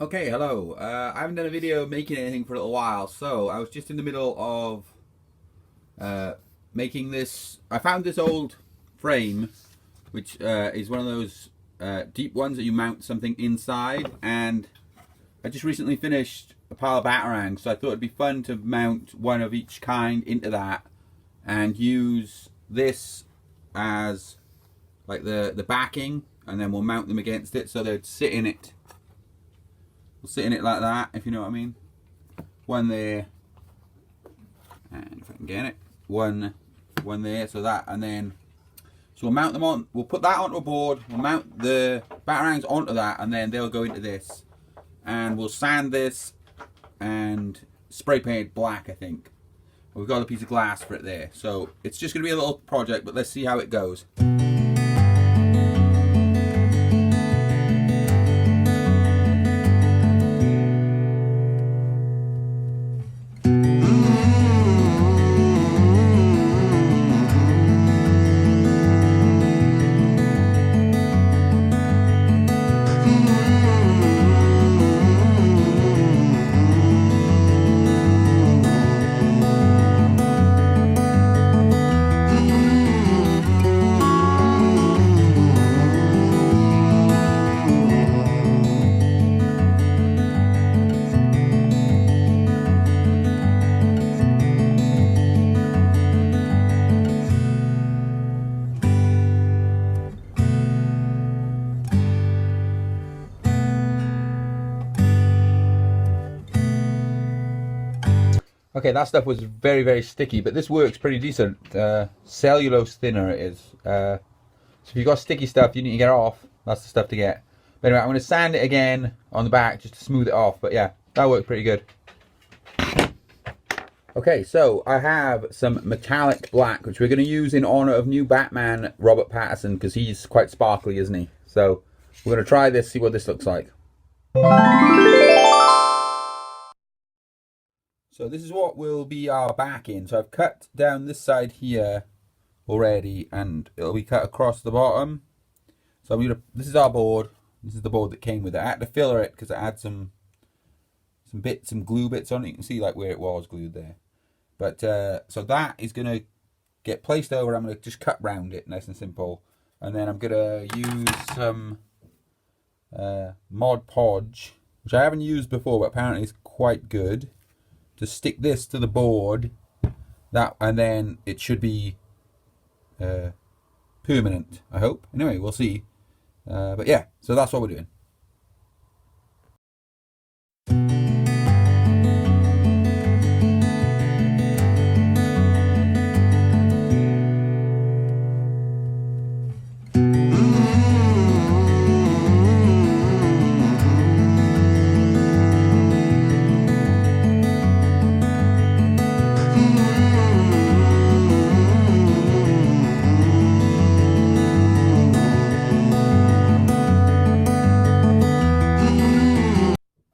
Okay, hello. I haven't done a video making anything for a little while, so I was just in the middle of making this. I found this old frame, which is one of those deep ones that you mount something inside, and I just recently finished a pile of batarangs, so I thought it'd be fun to mount one of each kind into that and use this as like the backing, and then we'll mount them against it so they'd sit in it. We'll sit in it like that, if you know what I mean. One there, and if I can get it, one there, so that, and then, so we'll mount them on, we'll put that onto a board, we'll mount the batarangs onto that, and then they'll go into this. And we'll sand this and spray paint black, I think. We've got a piece of glass for it there. So it's just going to be a little project, but let's see how it goes. Okay, that stuff was very, very sticky, but this works pretty decent. Cellulose thinner it is. So if you've got sticky stuff you need to get off, that's the stuff to get. But anyway, I'm going to sand it again on the back just to smooth it off, but yeah, that worked pretty good. Okay, so I have some metallic black, which we're going to use in honor of new Batman, Robert Pattinson, because he's quite sparkly, isn't he? So we're going to try this, see what this looks like. So this is what will be our backing. So I've cut down this side here already, and it'll be cut across the bottom. So I'm gonna. This is our board. This is the board that came with it. I had to filler it because I had some glue bits on it. You can see like where it was glued there. But so that is gonna get placed over. I'm gonna just cut round it, nice and simple, and then I'm gonna use some Mod Podge, which I haven't used before, but apparently it's quite good. To stick this to the board, that, and then it should be permanent, I hope. Anyway, we'll see. But yeah, so that's what we're doing.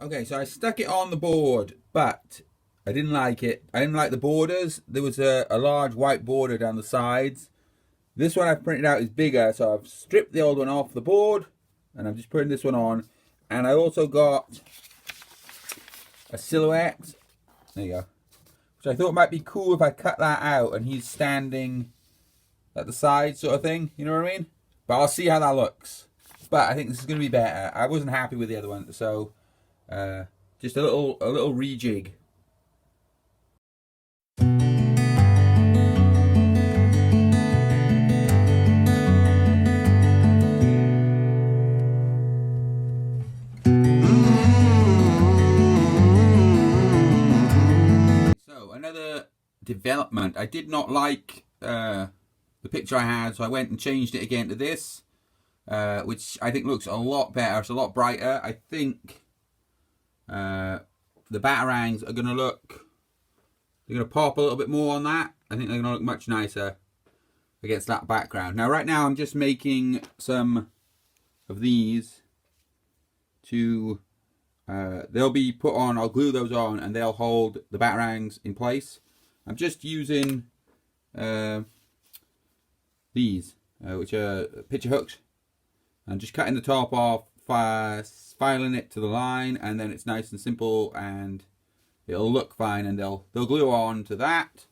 Okay, so I stuck it on the board, but I didn't like it. I didn't like the borders. There was a large white border down the sides. This one I've printed out is bigger, so I've stripped the old one off the board, and I'm just putting this one on. And I also got a silhouette. There you go. Which I thought might be cool if I cut that out and he's standing at the side sort of thing. You know what I mean? But I'll see how that looks. But I think this is going to be better. I wasn't happy with the other one, so just a little rejig. So another development. I did not like the picture I had, so I went and changed it again to this, which I think looks a lot better. It's a lot brighter. I think the batarangs are going to look, they're going to pop a little bit more on that. I think they're going to look much nicer against that background. Now right now I'm just making some of these to, they'll be put on, I'll glue those on and they'll hold the batarangs in place. I'm just using these, which are picture hooks. I'm just cutting the top off filing it to the line, and then it's nice and simple, and it'll look fine. And they'll glue on to that.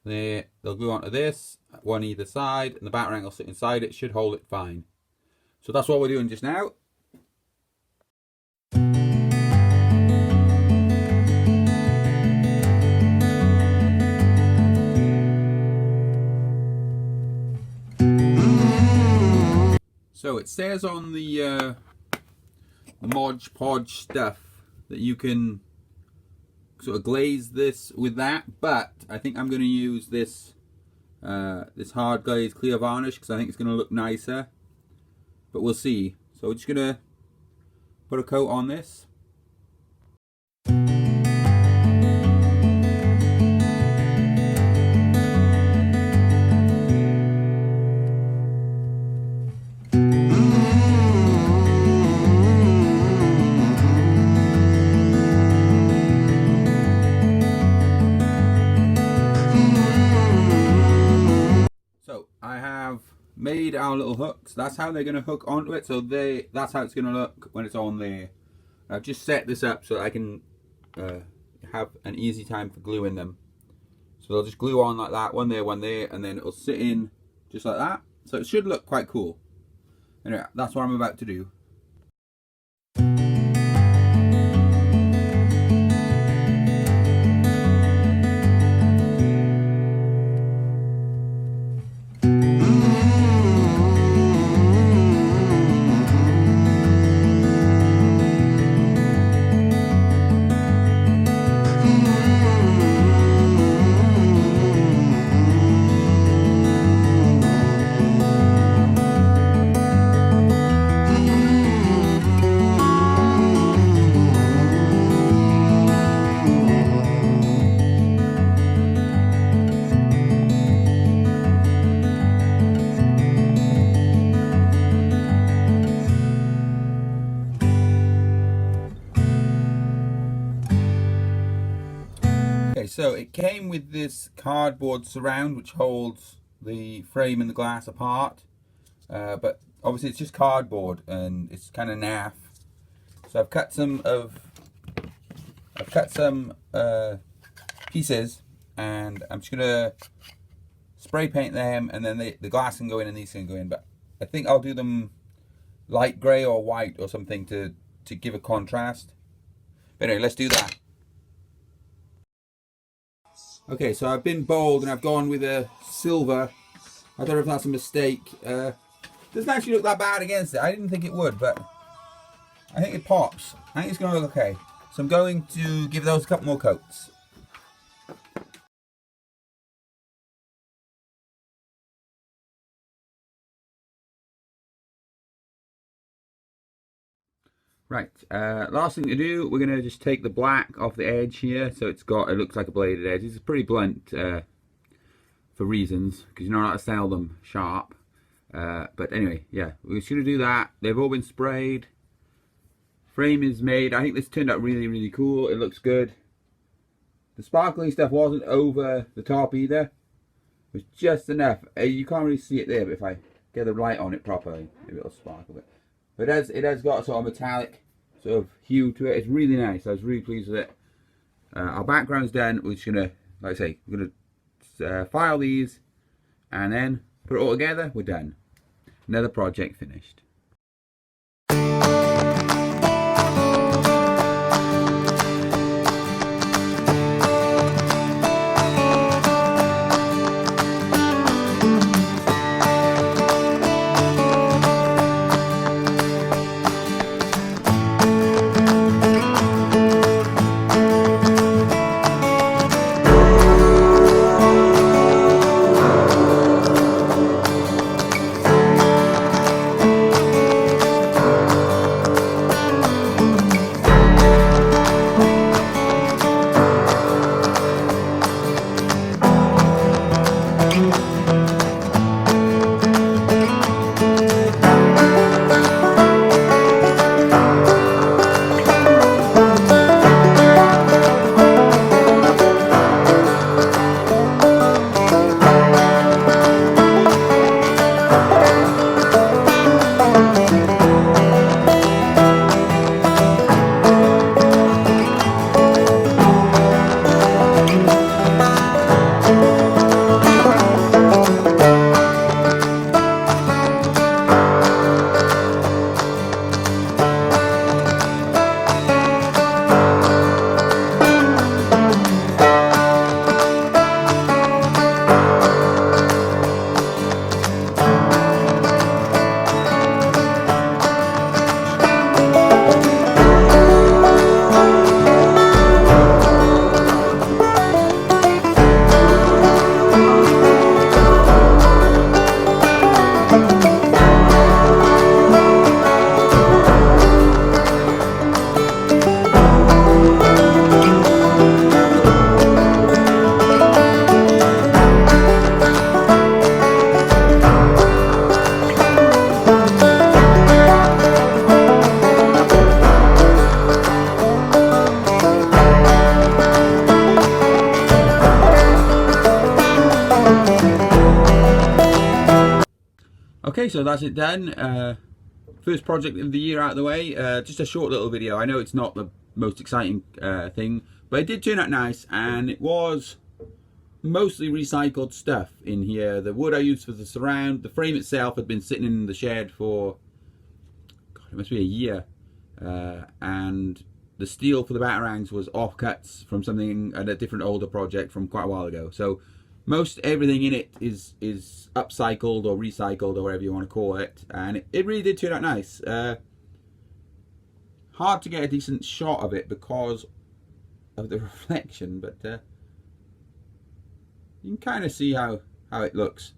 They'll glue onto this, one either side, and the batarang will sit inside it. Should hold it fine. So that's what we're doing just now. So it says on the Mod Podge stuff that you can sort of glaze this with that, but I think I'm going to use this this hard glaze clear varnish because I think it's going to look nicer. But we'll see. So we're just going to put a coat on this. Made our little hooks. That's how they're going to hook onto it. So that's how it's going to look when it's on there. I've just set this up so I can have an easy time for gluing them. So they'll just glue on like that, one there, and then it'll sit in just like that. So it should look quite cool. Anyway, that's what I'm about to do. So it came with this cardboard surround which holds the frame and the glass apart, but obviously it's just cardboard and it's kind of naff. So I've cut some pieces, and I'm just gonna spray paint them, and then the glass can go in and these can go in. But I think I'll do them light grey or white or something to give a contrast. But anyway, let's do that. Okay, so I've been bold and I've gone with a silver. I don't know if that's a mistake. Doesn't actually look that bad against it. I didn't think it would, but I think it pops. I think it's going to look okay. So I'm going to give those a couple more coats. Right, last thing to do, we're going to just take the black off the edge here, so it looks like a bladed edge. It's pretty blunt for reasons, because you're not allowed to sell them sharp. But anyway, yeah, we're just going to do that. They've all been sprayed. Frame is made. I think this turned out really, really cool. It looks good. The sparkling stuff wasn't over the top either. It was just enough. You can't really see it there, but if I get the light on it properly, maybe it'll sparkle a bit. But it has got a sort of metallic sort of hue to it. It's really nice. I was really pleased with it. Our background's done. We're just gonna, like I say, we're gonna file these and then put it all together. We're done. Another project finished. Okay, so that's it done. First project of the year out of the way. Just a short little video. I know it's not the most exciting thing, but it did turn out nice, and it was mostly recycled stuff in here. The wood I used for the surround, the frame itself had been sitting in the shed for, God, it must be a year, and the steel for the batarangs was offcuts from something at a different older project from quite a while ago. So most everything in it is upcycled or recycled or whatever you want to call it, and it really did turn out nice. Hard to get a decent shot of it because of the reflection, but you can kind of see how it looks.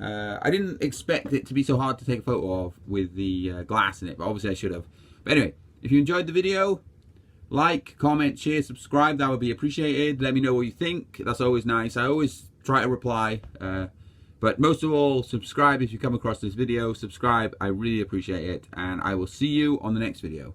I didn't expect it to be so hard to take a photo of with the glass in it, but obviously I should have. But anyway, if you enjoyed the video, like, comment, share, subscribe. That would be appreciated. Let me know what you think. That's always nice. I always try to reply. But most of all, subscribe if you come across this video. Subscribe. I really appreciate it. And I will see you on the next video.